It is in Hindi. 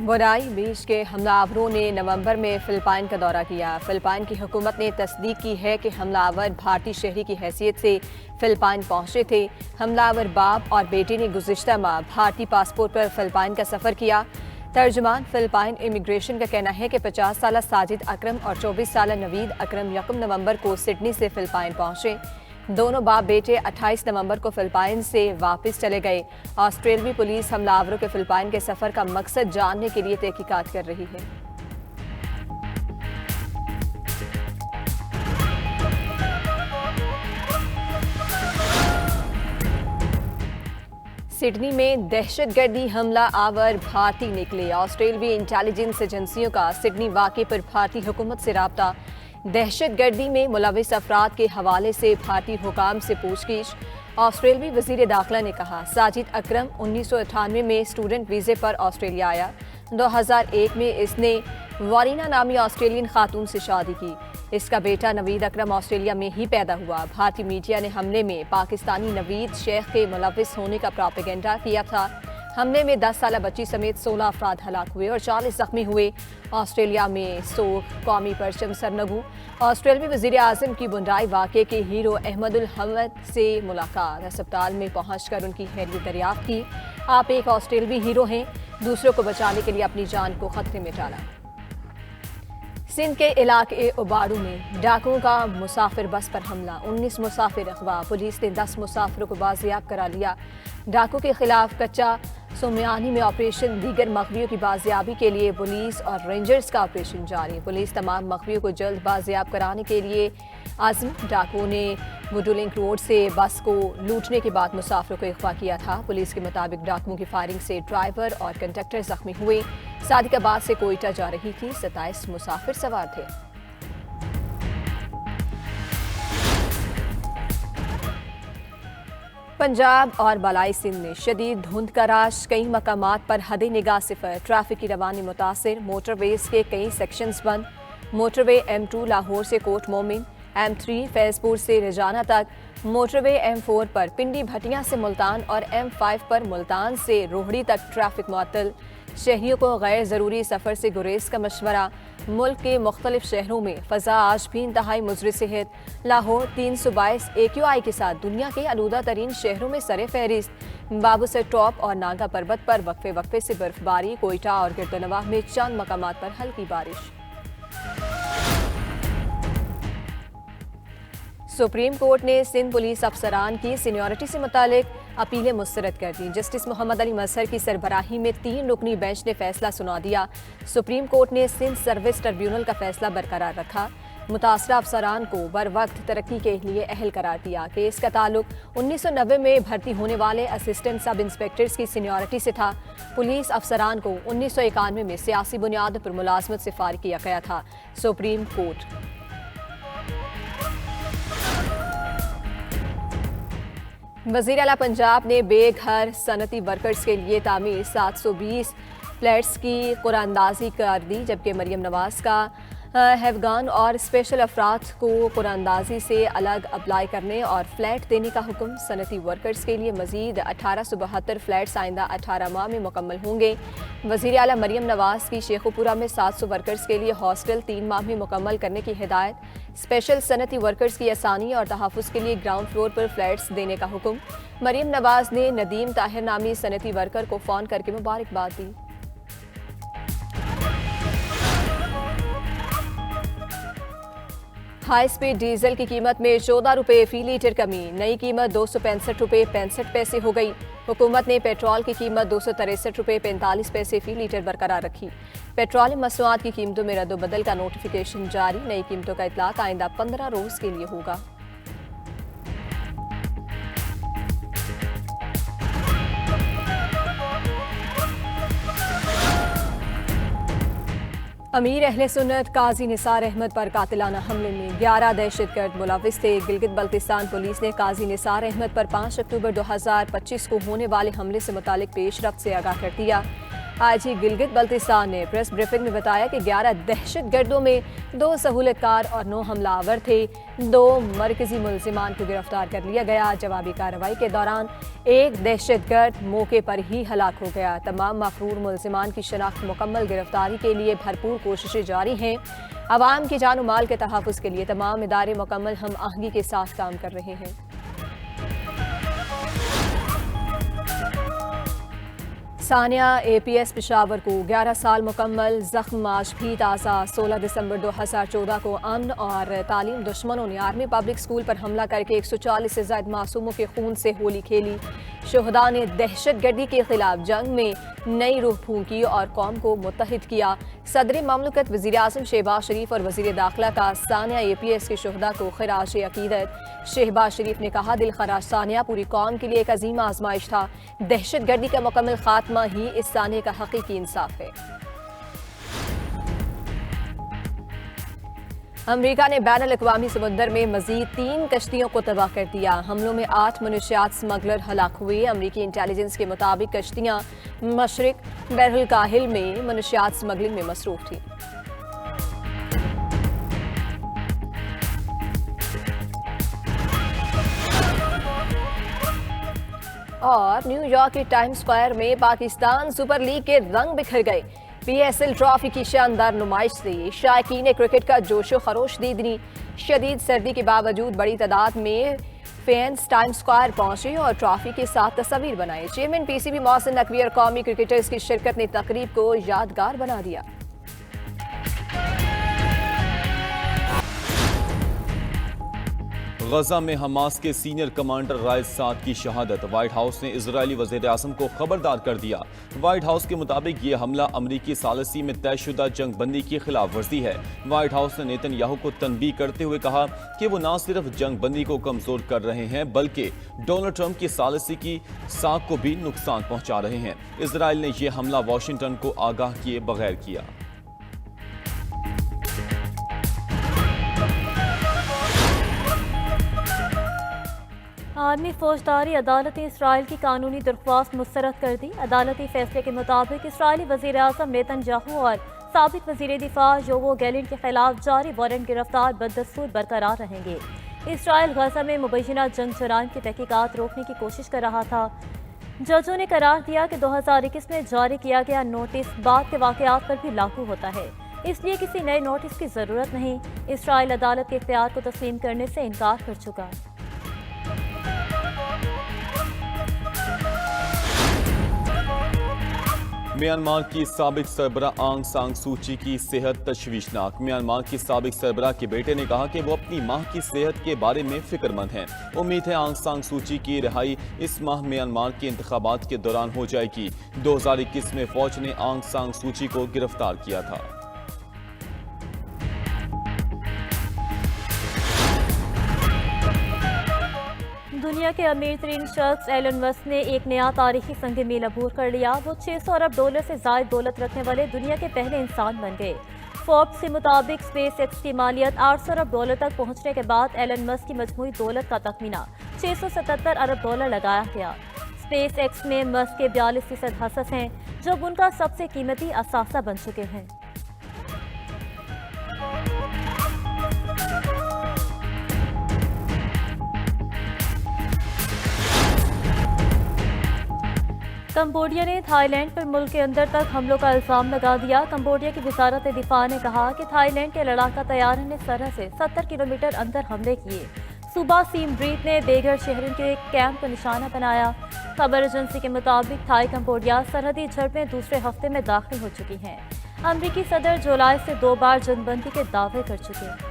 बुराई बीच के हमलावरों ने नवंबर में फिलिपाइन का दौरा किया। फिलिपाइन की हुकूमत ने तस्दीक की है कि हमलावर भारतीय शहरी की हैसियत से फिलिपाइन पहुंचे थे। हमलावर बाप और बेटे ने गुज़िश्ता माह भारतीय पासपोर्ट पर फिलिपाइन का सफ़र किया। तर्जुमान फिलिपाइन इमिग्रेशन का कहना है कि 50 साला साजिद अकरम और 24 साला नवीद अकरम 1 नवंबर को सिडनी से फिलिपाइन पहुंचे। दोनों बाप बेटे 28 नवंबर को फिलिपाइन से वापस चले गए। ऑस्ट्रेलियाई पुलिस हमलावरों के फिलिपाइन के सफर का मकसद जानने के लिए तहकीकात कर रही है। सिडनी में दहशतगर्दी हमला आवर भारतीय निकले। ऑस्ट्रेलियाई इंटेलिजेंस एजेंसियों का सिडनी वाक़े पर भारतीय हुकूमत से राब्ता। दहशतगर्दी में मुलविस अफराद के हवाले से भारतीय हुकाम से पूछगिछ। ऑस्ट्रेलियाई वज़ीर दाखिला ने कहा, साजिद अकरम 1998 में स्टूडेंट वीज़े पर ऑस्ट्रेलिया आया। 2001 में इसने वारीना नामी ऑस्ट्रेलियन खातून से शादी की। इसका बेटा नवीद अकरम ऑस्ट्रेलिया में ही पैदा हुआ। भारतीय मीडिया ने हमले में पाकिस्तानी नवीद शेख के मुलविस होने का प्रोपेगेंडा किया था। हमले में 10 साला बच्ची समेत 16 अफराद हलाक हुए और 40 जख्मी हुए। ऑस्ट्रेलिया में सोग, कौमी परचम सरनगू। ऑस्ट्रेलियाई वज़ीर आज़म की बुंडाई वाक़े के हीरो अहमदुल हम्मद से मुलाकात। अस्पताल में पहुंचकर उनकी खैरियत दरियाफ्त की। आप एक ऑस्ट्रेलियाई हीरो हैं, दूसरों को बचाने के लिए अपनी जान को खतरे में डाला। सिंध के इलाके उबाड़ू में डाकुओं का मुसाफिर बस पर हमला। 19 मुसाफिर अगवा। पुलिस ने 10 मुसाफिरों को बाजियाब करा लिया। डाकू के खिलाफ कच्चा सोमियानी में ऑपरेशन। दीगर मखबियों की बाजियाबी के लिए पुलिस और रेंजर्स का ऑपरेशन जारी। पुलिस तमाम मखबियों को जल्द बाजियाब कराने के लिए आज़म। डाकुओं ने वुडलिंग रोड से बस को लूटने के बाद मुसाफिरों को अगवा किया था। पुलिस के मुताबिक डाकुओं की फायरिंग से ड्राइवर और कंडक्टर जख्मी हुए। सादिकाबाद से कोयटा जा रही थी। 27 मुसाफिर सवार थे। पंजाब और बलाई सिंध में शदीद धुंध का राश। कई मकामात पर हद निगाह सिफर। ट्रैफिक की रवानी मुतासिर। मोटरवेज के कई सेक्शंस बंद। मोटरवे M2 लाहौर से कोट मोमिन, M3 फैजपुर से रजाना तक, मोटरवे M4 पर पिंडी भटिया से मुल्तान और M5 पर मुल्तान से रोहड़ी तक ट्रैफिक मुअत्तल। शहरियों को गैर ज़रूरी सफ़र से गुरेज का मशवरा। मुल्क के मुख्तलिफ शहरों में फ़ज़ा आज भी इंतहाई मुज़र सेहत। लाहौर 322 AQI के साथ दुनिया के आलूदा तरीन शहरों में सरे फहरिस्त। बाबूसर टॉप और नागा पर्वत पर वक्फे वक्फे से बर्फबारी। कोयटा और गिरदनवाह में चंद मकामात पर हल्की बारिश। सुप्रीम कोर्ट ने सिंध पुलिस अफसरान की सीनियरिटी से मुतालिक अपीलें मुस्तरद कर दी। जस्टिस मोहम्मद अली मजहर की सरबराही में 3 रुकनी बेंच ने फैसला सुना दिया। सुप्रीम कोर्ट ने सिंध सर्विस ट्रिब्यूनल का फैसला बरकरार रखा। मुतासरा अफसरान को बर वक्त तरक्की के लिए अहल करार दिया। केस का ताल्लुक 1990 में भर्ती होने वाले असिस्टेंट सब इंस्पेक्टर्स की सीनियरिटी से था। पुलिस अफसरान को 1991 में सियासी बुनियाद पर मुलाजमत से फारिग किया गया था। सुप्रीम कोर्ट वज़ीर आला पंजाब ने बेघर सनती वर्कर्स के लिए तामीर 720 फ्लैट्स की कुरानंदाजी कर दी, जबकि मरियम नवाज का हैफगान और स्पेशल अफराद को कुरानंदाजी से अलग अप्लाई करने और फ्लैट देने का हुक्म। सनती वर्कर्स के लिए मजीद 1872 फ्लैट्स आइंदा 18 माह में मुकम्मल होंगे। वज़ीर आला मरियम नवाज की शेखुपुरा में 700 वर्कर्स के लिए हॉस्टल 3 माह में मुकम्मल करने की हिदायत। स्पेशल सनती वर्कर्स की आसानी और तहफ़्फ़ुज़ के लिए ग्राउंड फ्लोर पर फ्लैट्स देने का हुक्म। मरियम नवाज ने नदीम ताहिर नामी सनती वर्कर को फ़ोन करके मुबारकबाद दी। हाई स्पीड डीजल की कीमत में 14 रुपये फी लीटर कमी। नई कीमत 265 रुपये 65 पैसे हो गई। हुकूमत ने पेट्रोल की कीमत 263 रुपये 45 पैसे फी लीटर बरकरार रखी। पेट्रोलियम मसनूआत की कीमतों में रद्दोबदल का नोटिफिकेशन जारी। नई कीमतों का इतलाक आइंदा 15 रोज़ के लिए होगा। अमीर अहले सुन्नत काजी निसार अहमद पर कातिलाना हमले में 11 दहशतगर्द मुलविस थे। गिलगित बल्तिस्तान पुलिस ने काजी निसार अहमद पर 5 अक्टूबर 2025 को होने वाले हमले से मुतालिक पेशरफ्त से आगाह कर दिया। आईजी गिलगित बल्तिस्तान ने प्रेस ब्रीफिंग में बताया कि 11 दहशतगर्दों में 2 सहूलतकार और 9 हमलावर थे। 2 मरकजी मुलजिमान को गिरफ्तार कर लिया गया। जवाबी कार्रवाई के दौरान एक दहशतगर्द मौके पर ही हलाक हो गया। तमाम मफरूर मुलजिमान की शनाख्त मुकम्मल गिरफ्तारी के लिए भरपूर कोशिशें जारी हैं। अवाम की जान माल के तहफ़्फ़ुज़ के लिए तमाम इदारे मुकम्मल हम आहंगी के साथ काम कर रहे हैं। सानिया APS पेशावर को 11 साल मुकम्मल, जख्म आज भी ताज़ा। 16 दिसंबर 2014 को अमन और तालीम दुश्मनों ने आर्मी पब्लिक स्कूल पर हमला करके 140 से ज़ायद मासूमों के खून से होली खेली। शुहदा ने दहशतगर्दी के खिलाफ जंग में नई रूह फूंकी और कौम को मुत्तहिद किया। सदर ममलकत वज़ीर आज़म शहबाज शरीफ और वज़ीर दाखिला का सानिया APS के शुहदा को खिराज अकीदत। शहबाज शरीफ ने कहा, दिल खराज सानिया पूरी कौम के लिए एक अजीम आजमाइश था। दहशतगर्दी का मुकम्मल खात्मा ही इस सानिया का हकीकी इंसाफ है। अमरीका ने बैनुल अक़वामी समुद्र में मजीद 3 कश्तियों को तबाह कर दिया। हमलों में 8 मनशियात स्मगलर हलाक हुए। अमरीकी इंटेलिजेंस के मुताबिक कश्तियां मशरिक बहरुल काहिल में मनशियात स्मगलिंग में मसरूफ थी। और न्यूयॉर्क के टाइम्स स्क्वायर में पाकिस्तान सुपर लीग के रंग बिखर गए। PSL ट्रॉफी की शानदार नुमाइश से शायकीन क्रिकेट का जोशो खरोश दीदनी। शदीद सर्दी के बावजूद बड़ी तादाद में फैंस टाइम्स स्क्वायर पहुंचे और ट्रॉफी के साथ तस्वीर बनाए। चेयरमैन PCB मोहसिन नकवी और कौमी क्रिकेटर्स की शिरकत ने तकरीब को यादगार बना दिया। गजा में हमास के सीनियर कमांडर राइस साद की शहादत। व्हाइट हाउस ने इजरायली वज़ीर आज़म को खबरदार कर दिया। व्हाइट हाउस के मुताबिक ये हमला अमरीकी सालिसी में तयशुदा जंग बंदी की खिलाफ वर्जी है। व्हाइट हाउस ने नेतन्याहू को तनबीह करते हुए कहा कि वो न सिर्फ जंग बंदी को कमजोर कर रहे हैं बल्कि डोनाल्ड ट्रंप की सालिसी की साख को भी नुकसान पहुंचा रहे हैं। इजरायल ने यह हमला वाशिंगटन को आगाह किए बगैर किया। आर्मी फौजदारी अदालत ने इसराइल की कानूनी दरख्वास्त मुस्तरद कर दी। अदालती फैसले के मुताबिक इसराइली वज़ीर आज़म नेतन्याहू और साबिक वज़ीर दिफा योवो गैलेंट के खिलाफ जारी वारंट गिरफ्तार बदस्तूर बरकरार रहेंगे। इसराइल गजा में मुबैना जंग जराइम की तहकीकात रोकने की कोशिश कर रहा था। जजों ने करार दिया कि 2021 में जारी किया गया नोटिस बाद के वाक़यात पर भी लागू होता है, इसलिए किसी नए नोटिस की ज़रूरत नहीं। इसराइल अदालत के इख्तियार को तस्लीम करने से इनकार कर चुका। म्यांमार की साबिक सरबरा आंग सान सूची की सेहत तशवीशनाक। म्यांमार की साबिक सरबरा के बेटे ने कहा कि वो अपनी मां की सेहत के बारे में फिक्रमंद हैं। उम्मीद है आंग सान सूची की रिहाई इस माह म्यांमार के इंतखाबात के दौरान हो जाएगी। 2021 में फौज ने आंग सान सूची को गिरफ्तार किया था। दुनिया के अमीर तरीन शख्स एलन मस्क ने एक नया तारीखी संग मील अबूर कर लिया। वो 600 अरब डॉलर से ज़ायद दौलत रखने वाले दुनिया के पहले इंसान बन गए। फोर्ब्स के मुताबिक स्पेस एक्स की मालियत 800 अरब डॉलर तक पहुंचने के बाद एलन मस्क की मजमूई दौलत का तखमीना 677 अरब डॉलर लगाया गया। स्पेस एक्स में मस्क के 42% हसस हैं, जो उनका सबसे कीमती असासा बन चुके हैं। कंबोडिया ने थाईलैंड पर मुल्क के अंदर तक हमलों का इल्जाम लगा दिया। कंबोडिया की वजारत दिफा ने कहा कि थाईलैंड के लड़ाका तैयारों ने सरहद से 70 किलोमीटर अंदर हमले किए। सूबा सीम ब्रीत ने बेघर शहरों के कैंप को निशाना बनाया। खबर एजेंसी के मुताबिक थाई कंबोडिया सरहदी झड़पें दूसरे हफ्ते में दाखिल हो चुकी हैं। अमरीकी सदर जुलाई से 2 बार जंगबंदी के दावे कर चुके हैं।